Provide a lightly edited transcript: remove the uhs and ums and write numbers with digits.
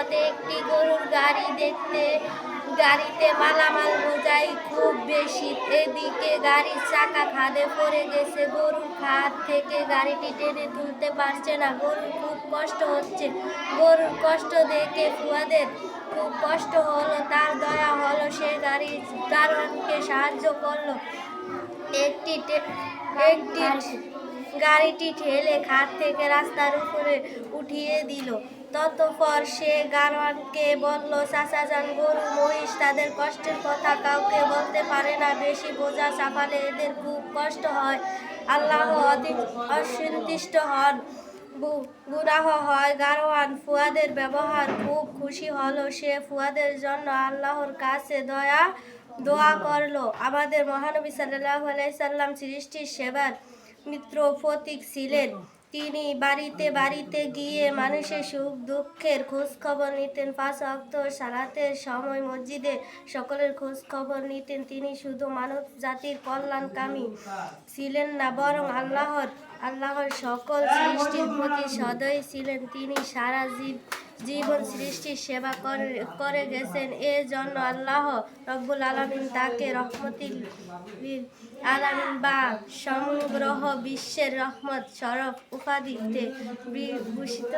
পথে একটি গরুর গাড়ি দেখতে গাড়িতে মালামাল বোঝাই খুব বেশি। এদিকে গাড়ির চাকা খাদে পড়ে গেছে। গরুর খাদ থেকে গাড়িটি টেনে তুলতে পারছে না। গরুর খুব কষ্ট হচ্ছে। গরুর কষ্ট দেখে ফুয়াদের খুব কষ্ট হলো। তার দয়া হলো, সে গাড়োয়ানকে সাহায্য করলো। একটি গাড়িটি ঠেলে খাদ থেকে রাস্তার উপরে উঠিয়ে দিল। ততঃপর সে গাড়োয়ানকে বলল, চাচাজান, গরু মহিষ তাদের কষ্টের কথা কাউকে বলতে পারে না। বেশি বোঝা চাপালে এদের খুব কষ্ট হয়। আল্লাহ অসন্তুষ্ট হন, গুনাহ হয়। গাড়োয়ান ফুয়াদের ব্যবহার খুব খুশি হলো। সে ফুয়াদের জন্য আল্লাহর কাছে দোয়া করলো। আমাদের মহানবী সাল্লাল্লাহু আলাইহি সাল্লাম সৃষ্টির সেবার মিত্র প্রতীক ছিলেন। তিনি বাড়িতে বাড়িতে গিয়ে মানুষের সুখ দুঃখের খোঁজ খবর নিতেন। 5 ওয়াক্ত সালাতের সময় মসজিদে সকলের খোঁজ খবর নিতেন। তিনি শুধু মানব জাতির কল্যাণকামী ছিলেন না, বরং আল্লাহর সকল সৃষ্টির প্রতি সদয় ছিলেন। তিনি সারা জীবন সৃষ্টির সেবা করে গেছেন। জন্য আল্লাহ রব্বুল আলামিন তাকে রহমতুল লিল আলামিন বা সমগ্র বিশ্বের রহমত স্বরূপ উপাধিতে বিভূষিত